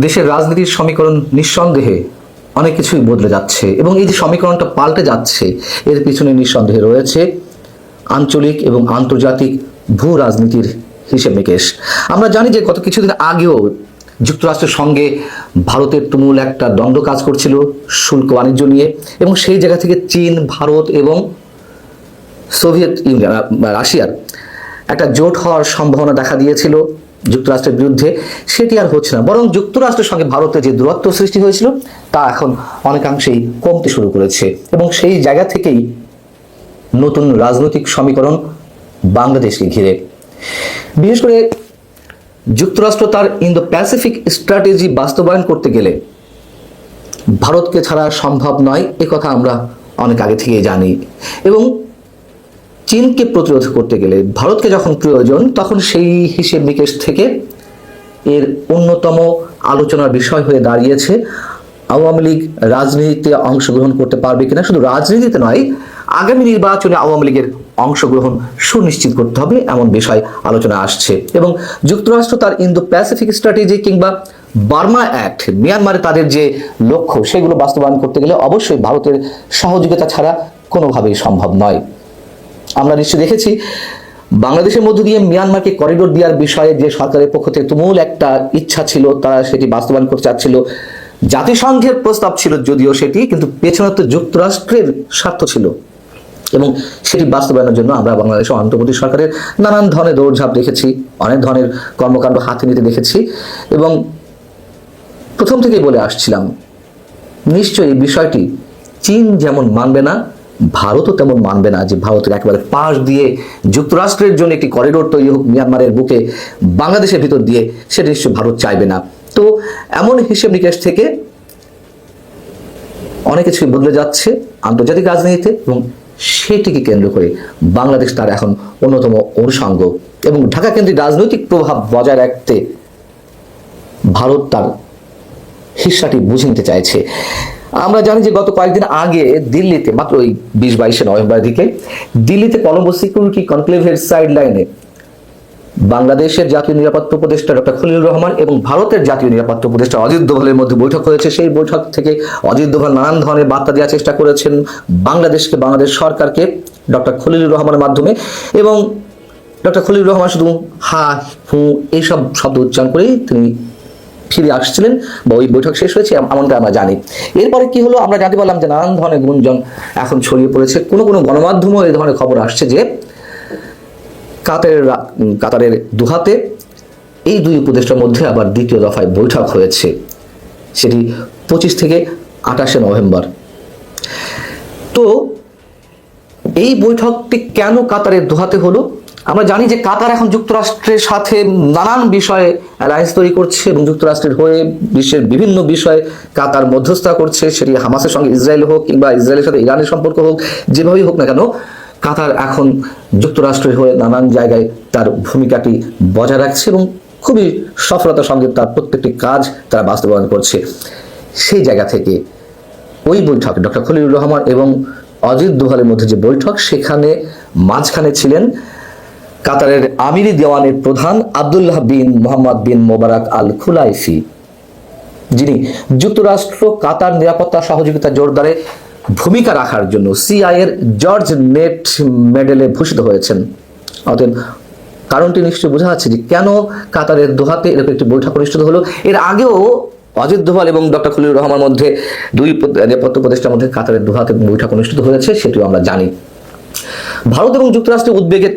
দেশের রাজনীতির সমীকরণ নিঃসন্দেহে অনেক কিছুই বদলে যাচ্ছে এবং এই যে সমীকরণটা পাল্টে যাচ্ছে এর পিছনে নিঃসন্দেহে রয়েছে আঞ্চলিক এবং আন্তর্জাতিক ভূ রাজনীতির হিসেব নিকেশ। আমরা জানি যে গত কিছুদিন আগেও যুক্তরাষ্ট্রের সঙ্গে ভারতের তুমুল একটা দ্বন্দ্ব কাজ করছিল শুল্ক বাণিজ্য নিয়ে, এবং সেই জায়গা থেকে চীন, ভারত এবং সোভিয়েত ইউনিয়ন রাশিয়ার একটা জোট হওয়ার সম্ভাবনা দেখা দিয়েছিল যুক্তরাষ্ট্রের বিরুদ্ধে। সেটি আর হচ্ছে না, বরং যুক্তরাষ্ট্রের সঙ্গে ভারতের যে দূরত্ব সৃষ্টি হয়েছিল তা এখন অনেকাংশেই কমতে শুরু করেছে, এবং সেই জায়গা থেকেই নতুন রাজনৈতিক সমীকরণ বাংলাদেশকে ঘিরে। বিশেষ করে যুক্তরাষ্ট্র তার ইন্দো প্যাসিফিক স্ট্র্যাটেজি বাস্তবায়ন করতে গেলে ভারতকে ছাড়া সম্ভব নয়, কথা আমরা অনেক আগে থেকেই জানি। এবং চীনকে প্রতিরোধ করতে গেলে ভারতকে যখন প্রয়োজন, তখন সেই হিসেব নিকেশ থেকে এর অন্যতম আলোচনার বিষয় হয়ে দাঁড়িয়েছে আওয়ামী লীগ রাজনীতিতে অংশগ্রহণ করতে পারবে কিনা। শুধু রাজনীতিতে নয়, আগামী নির্বাচনে আওয়ামী লীগের অংশগ্রহণ সুনিশ্চিত করতে হবে, এমন বিষয় আলোচনা আসছে। এবং যুক্তরাষ্ট্র তার ইন্দো প্যাসিফিক স্ট্র্যাটেজি কিংবা বার্মা অ্যাক্ট, মিয়ানমারে তাদের যে লক্ষ্য, সেগুলো বাস্তবায়ন করতে গেলে অবশ্যই ভারতের সহযোগিতা ছাড়া কোনোভাবেই সম্ভব নয়। আমরা নিশ্চয়ই দেখেছি বাংলাদেশের মধ্য দিয়ে মিয়ানমারকে করিডোর দেওয়ার বিষয়ে যে সরকারের পক্ষ থেকে তুমুল একটা ইচ্ছা ছিল, তারা সেটি বাস্তবায়ন করতে চাচ্ছিল। জাতিসংঘের প্রস্তাব ছিল যদিও সেটি, কিন্তু পেছনে তো যুক্তরাষ্ট্রের স্বার্থ ছিল, এবং সেটি বাস্তবায়নের জন্য আমরা বাংলাদেশের অন্তর্বর্তী সরকারের নানান ধরনের দৌড়ঝাঁপ দেখেছি, অনেক ধরনের কর্মকাণ্ড হাতে নিতে দেখেছি। এবং প্রথম থেকেই বলে আসছিলাম, নিশ্চয়ই এই বিষয়টি চীন যেমন মানবে না, ভারতও তেমন মানবে না যে ভারতের একেবারে পাশ দিয়ে যুক্তরাষ্ট্রের জন্য একটি করিডোর তৈরি হোক মিয়ানমারের বুকে, বাংলাদেশের ভিতর দিয়ে, সেটা নিশ্চয়ই ভারত চাইবে না। তো এমন হিসেব নিকেশ থেকে অনেক কিছু বদলে যাচ্ছে আন্তর্জাতিক রাজনীতিতে, এবং সেটিকে কেন্দ্র করে বাংলাদেশ তার এখন অন্যতম অনুষঙ্গ, এবং ঢাকা কেন্দ্রিক রাজনৈতিক প্রভাব বজায় রাখতে ভারত তার হিস্সাটি বুঝে নিতে চাইছে। আমরা জানি যে গত কয়েকদিন আগে দিল্লিতে, মাত্র ওই 20-22 নভেম্বর দিকে দিল্লিতে কলম্বো সিকিউরিটি কনক্লেভের সাইড লাইনে বাংলাদেশের জাতীয় নিরাপত্তা উপদেষ্টা ডক্টর খলিলুর রহমান এবং ভারতের জাতীয় নিরাপত্তা উপদেষ্টা অজিত দোভালের মধ্যে বৈঠক হয়েছে। সেই বৈঠক থেকে অজিত দোভাল নানান ধরনের বার্তা দেওয়ার চেষ্টা করেছেন বাংলাদেশকে, বাংলাদেশ সরকারকে ডক্টর খলিলুর রহমানের মাধ্যমে। এবং ডক্টর খলিলুর রহমান শুধু হা হু এইসব শব্দ উচ্চারণ করেই তিনি ফিরে আসছিলেন, বা ওই বৈঠক শেষ হয়েছে এমনটা আমরা জানি। এরপরে কি হলো আমরা জানতে পারলাম যে নানান ধরনের গুঞ্জন এখন ছড়িয়ে পড়েছে। কোনো গণমাধ্যমও এই ধরনের খবর আসছে যে কাতারের দোহাতে এই দুই উপদেষ্টার মধ্যে আবার দ্বিতীয় দফায় বৈঠক হয়েছে, সেটি 25 থেকে 28 নভেম্বর। তো এই বৈঠকটি কেন কাতারের দোহাতে হলো? আমরা জানি যে কাতার এখন যুক্তরাষ্ট্রের সাথে নানান বিষয়ে অ্যালায়েন্স তৈরি করছে, এবং যুক্তরাষ্ট্রের হয়ে বিশ্বের বিভিন্ন বিষয়ে কাতার মধ্যস্থতা করছে, সেটি হামাসের সঙ্গে ইসরায়েল হোক কিংবা ইসরায়েলের সাথে ইরানের সম্পর্ক হোক, যেভাবেই হোক না কেন কাতার এখন যুক্তরাষ্ট্রের হয়ে নানান জায়গায় তার ভূমিকাটি বজায় রাখছে, এবং খুবই সফলতার সঙ্গে তার প্রত্যেকটি কাজ তারা বাস্তবায়ন করছে। সেই জায়গা থেকে ওই বৈঠক ডক্টর খলিলুর রহমান এবং অজিত দোভালের মধ্যে যে বৈঠক, সেখানে মাঝখানে ছিলেন কাতারের আমিরি দেওয়ানের প্রধান আব্দুল্লাহ বিন মোহাম্মদ বিন মোবারক আল খুলাইফি, যিনি যুক্তরাষ্ট্র কাতার নিরাপত্তা সহযোগিতা জোরদারে ভূমিকা রাখার জন্য সিআইএর জর্জ নেট মেডেলে ভূষিত হয়েছেন। অতএব কারণটি নিশ্চয়ই বোঝা যাচ্ছে যে কেন কাতারের দোহাতে এরকম একটি বৈঠক অনুষ্ঠিত হলো। এর আগেও অজিত দোভাল এবং ডক্টর খলিলুর রহমানের মধ্যে, দুই নিরাপত্তা উপদেষ্টার মধ্যে কাতারের দোহাতে বৈঠক অনুষ্ঠিত হয়েছে, সেটিও আমরা জানি। ভারত এবং যুক্তরাষ্ট্রের উদ্বেগের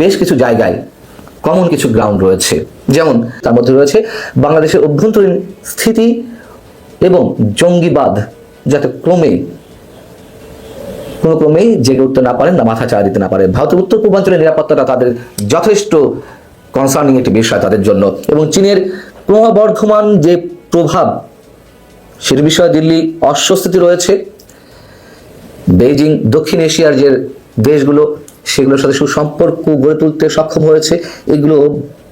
বেশ কিছু জায়গায় কমন কিছু গ্রাউন্ড রয়েছে, যেমন তার মধ্যে রয়েছে বাংলাদেশের অভ্যন্তরীণ স্থিতি এবং জঙ্গিবাদ যাতে কোনো ক্রমেই জেগে উঠতে না পারেন, না মাথা চাড়া দিতে না পারে। ভারতের উত্তর পূর্বাঞ্চলের নিরাপত্তাটা তাদের যথেষ্ট কনসার্নিং একটি বিষয় তাদের জন্য, এবং চীনের ক্রমবর্ধমান যে প্রভাব, সের বিষয়ে দিল্লি অস্বস্তিতে রয়েছে। বেইজিং দক্ষিণ এশিয়ার যে দেশগুলো, সেগুলোর সাথে সুসম্পর্ক গড়ে তুলতে সক্ষম হয়েছে, এগুলো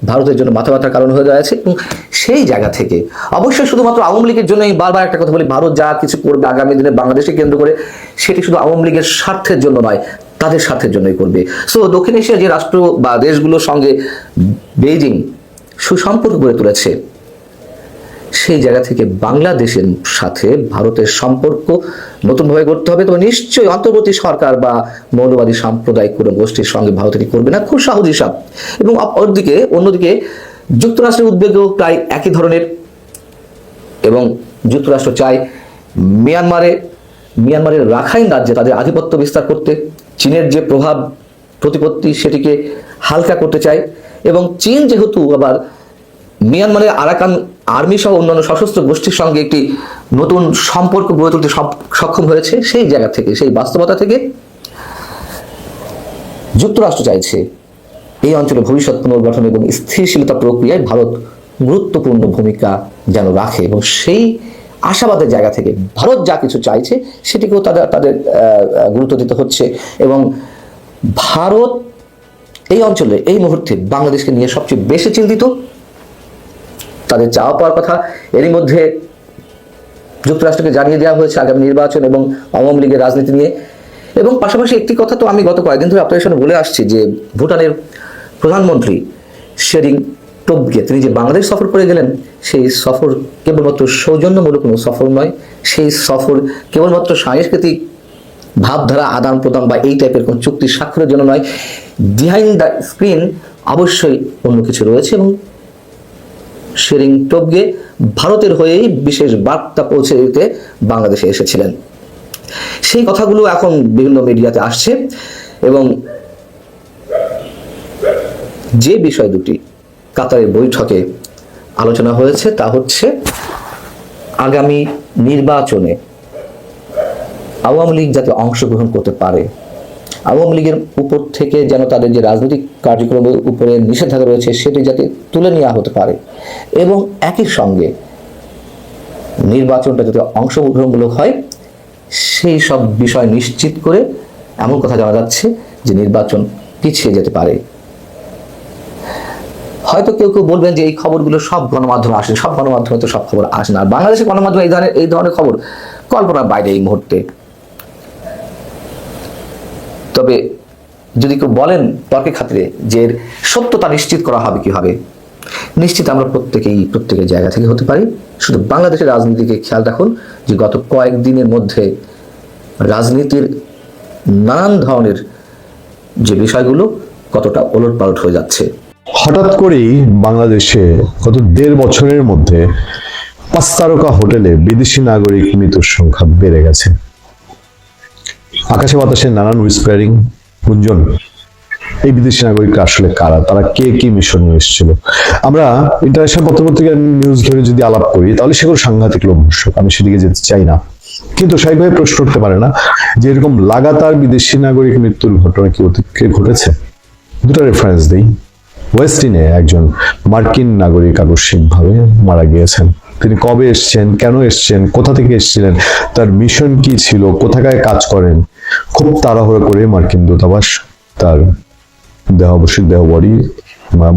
ভারতের জন্য মাথা ব্যথার কারণ হয়ে দাঁড়াচ্ছে। এবং সেই জায়গা থেকে অবশ্যই শুধুমাত্র আওয়ামী লীগের জন্য, আমি বারবার একটা কথা বলি, ভারত যা কিছু করবে আগামী দিনে বাংলাদেশকে কেন্দ্র করে, সেটি শুধু আওয়ামী লীগের স্বার্থের জন্য নয়, তাদের স্বার্থের জন্যই করবে। সো দক্ষিণ এশিয়ার যে রাষ্ট্র বা দেশগুলোর সঙ্গে বেইজিং সুসম্পর্ক গড়ে তুলেছে, সেই জায়গা থেকে বাংলাদেশের সাথে ভারতের সম্পর্ক নতুনভাবে করতে হবে। তবে নিশ্চয়ই অন্তর্বর্তী সরকার বা মৌলবাদী সাম্প্রদায়িক কোনো গোষ্ঠীর সঙ্গে ভারত এটি করবে না, খুব সহজ হিসাব। এবং অন্যদিকে যুক্তরাষ্ট্রের উদ্বেগও প্রায় একই ধরনের, এবং যুক্তরাষ্ট্র চায় মিয়ানমারের রাখাইন রাজ্যে তাদের আধিপত্য বিস্তার করতে, চীনের যে প্রভাব প্রতিপত্তি সেটিকে হালকা করতে চায়। এবং চীন যেহেতু আবার মিয়ানমারের আরাকান আর্মি সহ অন্যান্য সশস্ত্র গোষ্ঠীর সঙ্গে একটি নতুন সম্পর্ক গড়ে তুলতে সক্ষম হয়েছে, সেই জায়গা থেকে, সেই বাস্তবতা থেকে যুক্তরাষ্ট্র চাইছে এই অঞ্চলে ভবিষ্যৎ পুনর্গঠন এবং স্থিতিশীলতা প্রক্রিয়ায় ভারত গুরুত্বপূর্ণ ভূমিকা যেন রাখে। এবং সেই আশাবাদের জায়গা থেকে ভারত যা কিছু চাইছে সেটিকেও তাদের গুরুত্ব দিতে হচ্ছে। এবং ভারত এই অঞ্চলে এই মুহূর্তে বাংলাদেশকে নিয়ে সবচেয়ে বেশি চিন্তিত। তাদের চাওয়া পাওয়ার কথা এরই মধ্যে যুক্তরাষ্ট্রকে জানিয়ে দেওয়া হয়েছে আগামী নির্বাচন এবং আওয়ামী লীগের রাজনীতি নিয়ে। এবং পাশাপাশি একটি কথা তো আমি গত কয়েকদিন ধরে আপনাদের সামনে বলে আসছি যে ভুটানের প্রধানমন্ত্রী শেরিং টোবগে তিনি যে বাংলাদেশ সফর করে গেলেন, সেই সফর কেবলমাত্র সৌজন্যমূলক কোনো সফর নয়, সেই সফর কেবলমাত্র সাংস্কৃতিক ভাবধারা আদান প্রদান বা এই টাইপের কোনো চুক্তি স্বাক্ষরের জন্য নয়। বিহাইন্ড দ্য স্ক্রিন অবশ্যই অন্য কিছু রয়েছে। এবং শেরিং টোবগে ভারতের হয়েই বিশেষ বার্তা পৌঁছে দিতে বাংলাদেশে এসেছিলেন। সেই কথাগুলো এখন বিভিন্ন মিডিয়াতে আসছে। এবং যে বিষয় দুটি কাতারের বৈঠকে আলোচনা হয়েছে তা হচ্ছে আগামী নির্বাচনে আওয়ামী লীগ যাতে অংশগ্রহণ করতে পারে, আওয়ামী লীগের উপর থেকে যেন তাদের যে রাজনৈতিক কার্যক্রমের উপরে নিষেধাজ্ঞা রয়েছে সেটি যাতে তুলে নেওয়া হতে পারে, এবং একই সঙ্গে নির্বাচনটা যাতে অংশগ্রহণমূলক হয় সেই সব বিষয় নিশ্চিত করে এমন কথা জানা যাচ্ছে যে নির্বাচন পিছিয়ে যেতে পারে। হয়তো কেউ বলবেন যে এই খবরগুলো সব গণমাধ্যমে আসে, সব গণমাধ্যমে তো সব খবর আসে না। বাংলাদেশের গণমাধ্যমে এই ধরনের খবর কল্পনার বাইরে এই মুহূর্তে। তবে যদি কেউ বলেন তর্কের খাতিরে যে এর সত্যতা নিশ্চিত করা হবে কিভাবে, নিশ্চিত আমরা প্রত্যেকের জায়গা থেকে হতে পারি। শুধু বাংলাদেশের রাজনীতিকে খেয়াল রাখুন যে গত কয়েকদিনের মধ্যে রাজনীতির নানান ধরনের যে বিষয়গুলো কতটা ওলটপালট হয়ে যাচ্ছে। হঠাৎ করেই বাংলাদেশে গত 1.5 বছরের মধ্যে 5 তারকা হোটেলে বিদেশি নাগরিক মৃত্যুর সংখ্যা বেড়ে গেছে। আকাশে বাতাসে নানান হুইসপারিং, গুঞ্জন। এই বিদেশি নাগরিকরা আসলে কারা, তারা কে কি মিশন নিয়ে এসেছিল? আমরা ইন্টারন্যাশনাল পত্রপত্রিকার নিউজ ধরে যদি আলাপ করি তাহলে সেগুলো সাংঘাতিক লোমহর্ষক, আমি সেদিকে যেতে চাই না। কিন্তু স্বাভাবিকভাবে প্রশ্ন উঠতে পারে না যে এরকম লাগাতার বিদেশি নাগরিক মৃত্যুর ঘটনা কি অতীতে ঘটেছে? দুটো রেফারেন্স দিই। ওয়েস্টিনে একজন মার্কিন নাগরিক আকস্মিকভাবে মারা গিয়েছেন। তিনি কবে এসছেন, কেন এসছেন, কোথা থেকে এসেছিলেন, তার মিশন কি ছিল, কোথাকায় কাজ করেন, খুব তাড়াহুড়ো করে মার্কিন দূতাবাস তার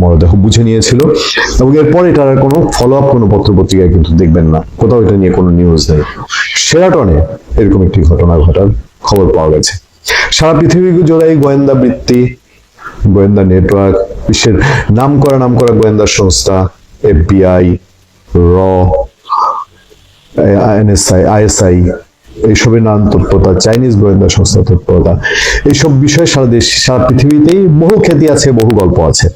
মরদেহ বুঝে নিয়েছিল। এবং এরপর এটার আর কোনো ফলো আপ কোনো পত্রপত্রিকায় কিন্তু দেখবেন না, কোথাও এটা নিয়ে কোনো নিউজ নেই। শেরাটনে এরকম একটি ঘটনা ঘটার খবর পাওয়া গেছে। সারা পৃথিবী জোড়াই গোয়েন্দা বৃত্তি, গোয়েন্দা নেটওয়ার্ক, বিশ্বের নামকরা গোয়েন্দা সংস্থা, FBI, র, NSI, ISI, এইসবের নানান তৎপরতা, চাইনিজ গোয়েন্দা সংস্থা তৎপরতা, এইসব বিষয়ে সারা পৃথিবীতেই বহু খ্যাতি আছে, বহু গল্প আছে।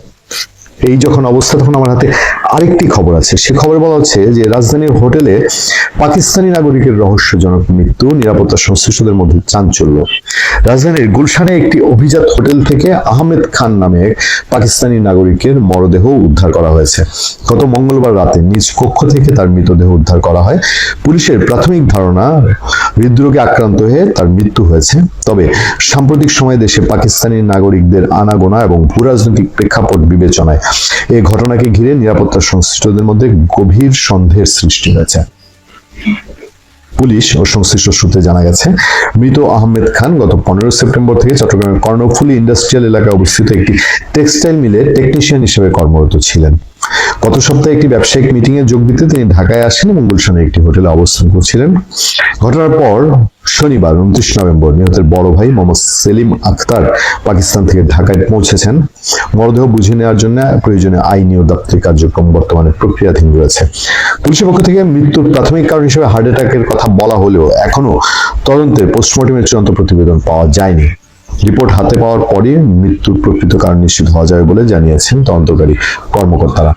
এই যখন অবস্থা তখন আমার হাতে আরেকটি খবর আছে। সে খবর বলা হচ্ছে যে রাজধানীর হোটেলে পাকিস্তানি নাগরিকের রহস্যজনক মৃত্যু, নিরাপত্তা সংশ্লিষ্টদের মধ্যে চাঞ্চল্য। রাজধানীর গুলশানে একটি অভিজাত হোটেল থেকে আহমেদ খান নামে পাকিস্তানি নাগরিকের মরদেহ উদ্ধার করা হয়েছে। গত মঙ্গলবার রাতে নিজ কক্ষ থেকে তার মৃতদেহ উদ্ধার করা হয়। পুলিশের প্রাথমিক ধারণা হৃদরোগে আক্রান্ত হয়ে তার মৃত্যু হয়েছে। তবে সাম্প্রতিক সময়ে দেশে পাকিস্তানি নাগরিকদের আনাগোনা এবং ভূরাজনৈতিক প্রেক্ষাপট বিবেচনায় এই ঘটনাকে ঘিরে নিরাপত্তা সংশ্লিষ্টদের মধ্যে গভীর সন্দেহের সৃষ্টি হয়েছে। পুলিশ ও সংশ্লিষ্ট সূত্রে জানা গেছে, মৃত আহমেদ খান গত 15 সেপ্টেম্বর থেকে চট্টগ্রামের কর্ণফুলী ইন্ডাস্ট্রিয়াল এলাকায় অবস্থিত একটি টেক্সটাইল মিলে টেকনিশিয়ান হিসেবে কর্মরত ছিলেন। গত সপ্তাহে একটি ব্যবসায়িক মিটিং এ যোগ দিতে তিনি ঢাকায় আসেন এবং গুলশানের একটি হোটেলে অবস্থান করছিলেন। ঘটনার পর শনিবার 29 নভেম্বর নিহতের বড় ভাই মোহাম্মদ সেলিম আখতার পাকিস্তান থেকে ঢাকায় পৌঁছেছেন। মরদেহ বুঝে নেওয়ার জন্য প্রয়োজনে আইনি ও দাপ্তরিক কার্যক্রম বর্তমানে প্রক্রিয়াধীন রয়েছে। পুলিশের পক্ষ থেকে মৃত্যুর প্রাথমিক কারণ হিসেবে হার্ট অ্যাটাকের কথা বলা হলেও এখনো তদন্তের পোস্টমর্টমের চূড়ান্ত প্রতিবেদন পাওয়া যায়নি। রিপোর্ট হাতে পাওয়ার পরই মৃত্যুর প্রকৃত কারণ নিশ্চিত হওয়া যাবে বলে জানিয়েছেন তদন্তকারী কর্মকর্তারা।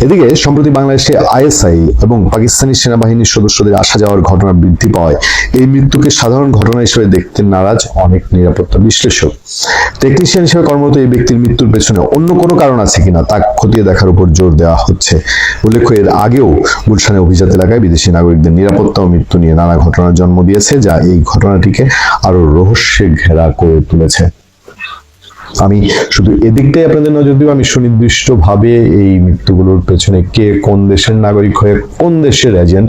এদিকে সম্প্রতি বাংলাদেশে আইএসআই এবং পাকিস্তানি সেনাবাহিনীর সদস্যদের আসা যাওয়ার ঘটনা বৃদ্ধি পাওয়ায় এই মৃত্যুকে সাধারণ ঘটনা হিসেবে দেখতে নারাজ অনেক নিরাপত্তা বিশ্লেষক। টেকনিশিয়ান হিসেবে কর্মরত এই ব্যক্তির মৃত্যুর পেছনে অন্য কোনো কারণ আছে কিনা তা খতিয়ে দেখার উপর জোর দেওয়া হচ্ছে। উল্লেখ্য, এর আগেও গুলশানের অভিজাত এলাকায় বিদেশি নাগরিকদের নিরাপত্তা ও মৃত্যু নিয়ে নানা ঘটনার জন্ম দিয়েছে, যা এই ঘটনাটিকে আরো রহস্যে ঘেরা করে তুলেছে। আমি শুধু এদিকটাই আপনাদের নজর দিব। আমি সুনির্দিষ্টভাবে এই মৃত্যুগুলোর পেছনে কে কোন দেশের নাগরিক হয়ে কোন দেশের এজেন্ট